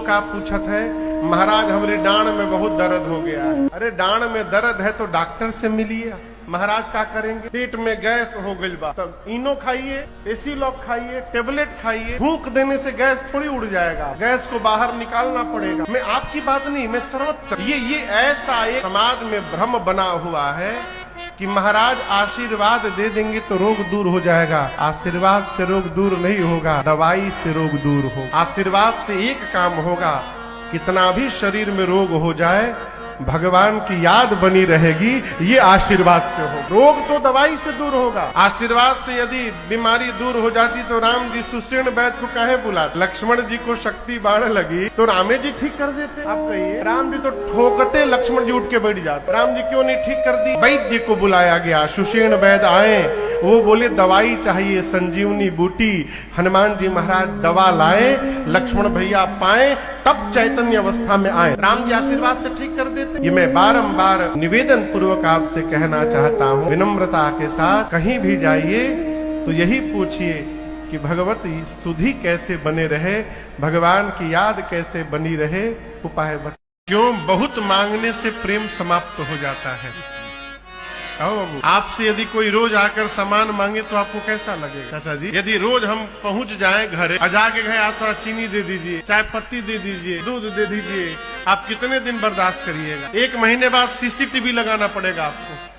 का पूछत है, महाराज हमारी डांड में बहुत दर्द हो गया है। अरे डांड में दर्द है तो डॉक्टर से मिलिए। महाराज क्या करेंगे? पेट में गैस हो गई बा, तब इनो खाइए, एसी लॉक खाइए, टेबलेट खाइए। फूंक देने से गैस थोड़ी उड़ जाएगा, गैस को बाहर निकालना पड़ेगा। मैं आपकी बात नहीं, मैं सर्वत्र ये ऐसा एक समाज में भ्रम बना हुआ है कि महाराज आशीर्वाद दे देंगे तो रोग दूर हो जाएगा। आशीर्वाद से रोग दूर नहीं होगा, दवाई से रोग दूर होगा। आशीर्वाद से एक काम होगा, कितना भी शरीर में रोग हो जाए भगवान की याद बनी रहेगी, ये आशीर्वाद से हो। रोग तो दवाई से दूर होगा। आशीर्वाद से यदि बीमारी दूर हो जाती तो राम जी सुषेण वैद्य को काहे बुलाते? लक्ष्मण जी को शक्ति बाढ़ लगी तो रामे जी ठीक कर देते। आप कहिए, राम जी तो ठोकते, लक्ष्मण जी उठ के बैठ जाते। राम जी क्यों नहीं ठीक कर दी? वैद्य को बुलाया गया, सुषेण वैद्य आए, वो बोले दवाई चाहिए, संजीवनी बूटी। हनुमान जी महाराज दवा लाए, लक्ष्मण भैया पाए, तब चैतन्य अवस्था में आए। राम जी आशीर्वाद से ठीक कर देते। ये मैं बारंबार निवेदन पूर्वक आपसे कहना चाहता हूँ, विनम्रता के साथ कहीं भी जाइए तो यही पूछिए कि भगवत सुधि कैसे बने रहे, भगवान की याद कैसे बनी रहे, उपाय बता। क्यों? बहुत मांगने से प्रेम समाप्त हो जाता है। आपसे यदि कोई रोज आकर सामान मांगे तो आपको कैसा लगेगा? चाचा जी, यदि रोज हम पहुंच जाएं घर, जाके गए आप थोड़ा चीनी दे दीजिए, चाय पत्ती दे दीजिए, दूध दे दीजिए, आप कितने दिन बर्दाश्त करिएगा? 1 महीने बाद सीसीटीवी लगाना पड़ेगा आपको।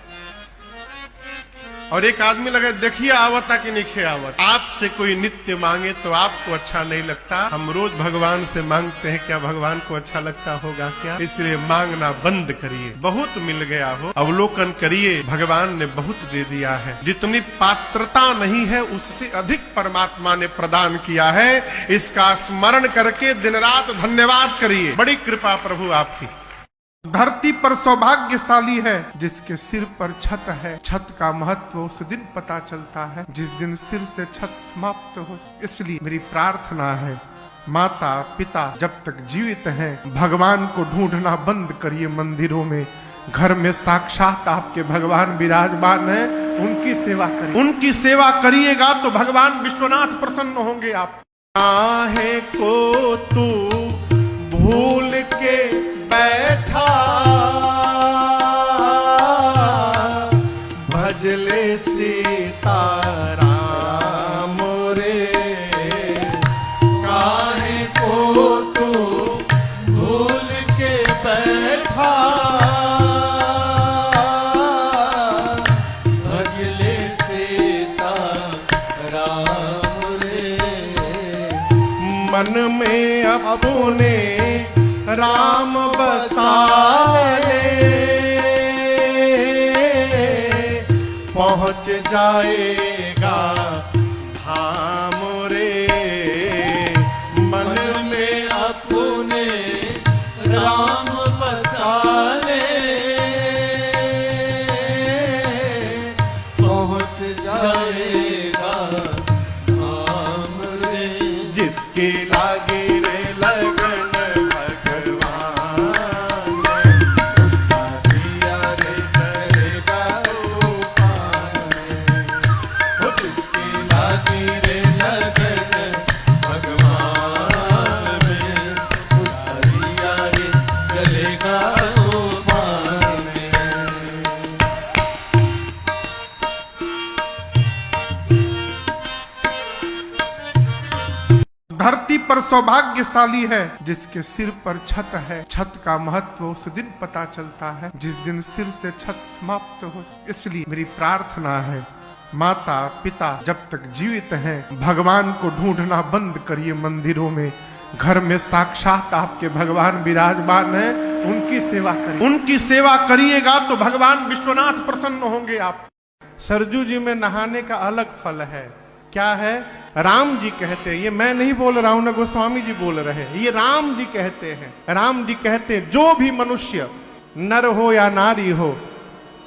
और एक आदमी लगे देखिए आवता कि नहीं आवत। आपसे कोई नित्य मांगे तो आपको अच्छा नहीं लगता। हम रोज भगवान से मांगते हैं, क्या भगवान को अच्छा लगता होगा क्या? इसलिए मांगना बंद करिए। बहुत मिल गया हो, अवलोकन करिए, भगवान ने बहुत दे दिया है। जितनी पात्रता नहीं है उससे अधिक परमात्मा ने प्रदान किया है। इसका स्मरण करके दिन रात धन्यवाद करिए। बड़ी कृपा प्रभु आपकी। धरती पर सौभाग्यशाली है जिसके सिर पर छत है। छत का महत्व उस दिन पता चलता है जिस दिन सिर से छत समाप्त हो। इसलिए मेरी प्रार्थना है, माता पिता जब तक जीवित हैं भगवान को ढूंढना बंद करिए मंदिरों में। घर में साक्षात आपके भगवान विराजमान हैं, उनकी सेवा करिए। उनकी सेवा करिएगा तो भगवान विश्वनाथ प्रसन्न होंगे। आप काहे को तू भूल के बैठा, भजले सीता राम रे। काहे को तू भूल के बैठा, भजले सीता राम रे। मन में अपने राम बसा ले, पहुंच जाएगा धाम रे। मन में अपने राम बसा ले, पहुंच जाएगा धाम रे। जिसके लागे रे लगन धरती पर सौभाग्यशाली है जिसके सिर पर छत है। छत का महत्व उस दिन पता चलता है जिस दिन सिर से छत समाप्त हो। इसलिए मेरी प्रार्थना है, माता पिता जब तक जीवित हैं भगवान को ढूंढना बंद करिए मंदिरों में। घर में साक्षात आपके भगवान विराजमान हैं, उनकी सेवा करिए। उनकी सेवा करिएगा तो भगवान विश्वनाथ प्रसन्न होंगे। आप सरजू जी में नहाने का अलग फल है। क्या है? राम जी कहते हैं, ये मैं नहीं बोल रहा हूं, ना गोस्वामी जी बोल रहे हैं, ये राम जी कहते हैं। राम जी कहते हैं जो भी मनुष्य नर हो या नारी हो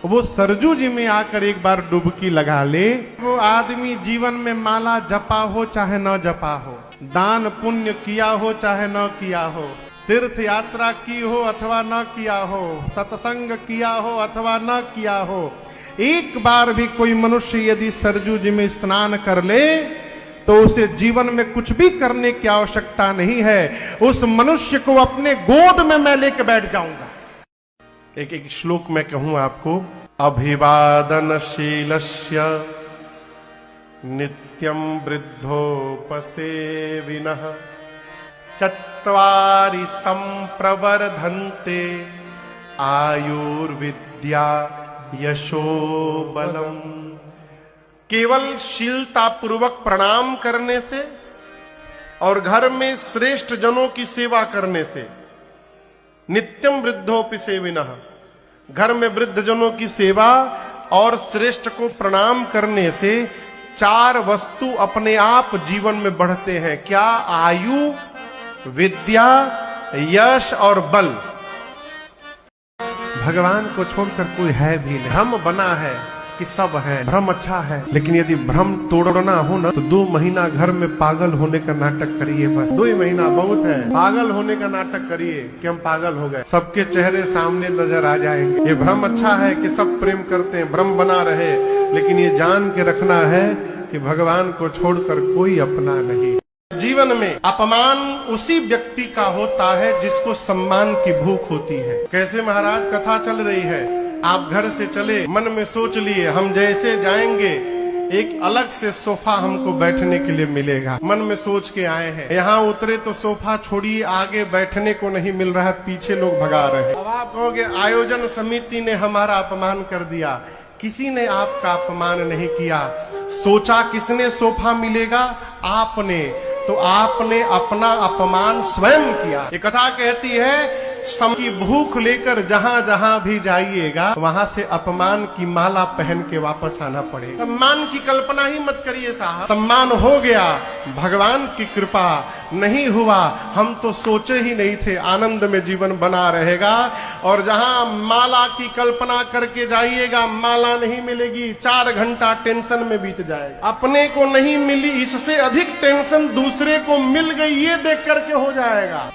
वो सरजू जी में आकर एक बार डुबकी लगा ले। वो आदमी जीवन में माला जपा हो चाहे न जपा हो, दान पुण्य किया हो चाहे न किया हो, तीर्थ यात्रा की हो अथवा न किया हो, सत्संग किया हो अथवा न किया हो, एक बार भी कोई मनुष्य यदि सरजू जी में स्नान कर ले तो उसे जीवन में कुछ भी करने की आवश्यकता नहीं है। उस मनुष्य को अपने गोद में मैं लेके बैठ जाऊंगा। एक एक श्लोक में कहूं आपको। अभिवादनशीलस्य नित्यं वृद्धोपसेविनः चत्वारि संप्रवर्धन्ते आयुर्विद्या यशो बलम। केवल शीलता पूर्वक प्रणाम करने से और घर में श्रेष्ठ जनों की सेवा करने से, नित्यम वृद्धोपि सेविनः, घर में वृद्ध जनों की सेवा और श्रेष्ठ को प्रणाम करने से 4 वस्तु अपने आप जीवन में बढ़ते हैं। क्या? आयु, विद्या, यश और बल। भगवान को छोड़कर कोई है भी नहीं। भ्रम बना है कि सब है, भ्रम अच्छा है, लेकिन यदि भ्रम तोड़ना हो ना तो 2 महीना घर में पागल होने का नाटक करिए। बस 2 ही महीना बहुत है। पागल होने का नाटक करिए कि हम पागल हो गए, सबके चेहरे सामने नजर आ जाएंगे। ये भ्रम अच्छा है कि सब प्रेम करते हैं, भ्रम बना रहे, लेकिन ये जान के रखना है कि भगवान को छोड़कर कोई अपना नहीं। जीवन में अपमान उसी व्यक्ति का होता है जिसको सम्मान की भूख होती है। कैसे महाराज? कथा चल रही है, आप घर से चले, मन में सोच लिए हम जैसे जाएंगे एक अलग से सोफा हमको बैठने के लिए मिलेगा। मन में सोच के आए हैं, यहाँ उतरे तो सोफा छोड़िए, आगे बैठने को नहीं मिल रहा है, पीछे लोग भगा रहे हैं। अब आप कहोगे आयोजन समिति ने हमारा अपमान कर दिया। किसी ने आपका अपमान नहीं किया। सोचा किसने सोफा मिलेगा? आपने। तो आपने अपना अपमान स्वयं किया। ये कथा कहती है सम की भूख लेकर जहां जहां भी जाइएगा वहां से अपमान की माला पहन के वापस आना पड़ेगा। सम्मान की कल्पना ही मत करिए साहब। सम्मान हो गया, भगवान की कृपा, नहीं हुआ हम तो सोचे ही नहीं थे। आनंद में जीवन बना रहेगा। और जहां माला की कल्पना करके जाइएगा माला नहीं मिलेगी, 4 घंटा टेंशन में बीत जाएगा। अपने को नहीं मिली, इससे अधिक टेंशन दूसरे को मिल गई ये देख करके हो जाएगा।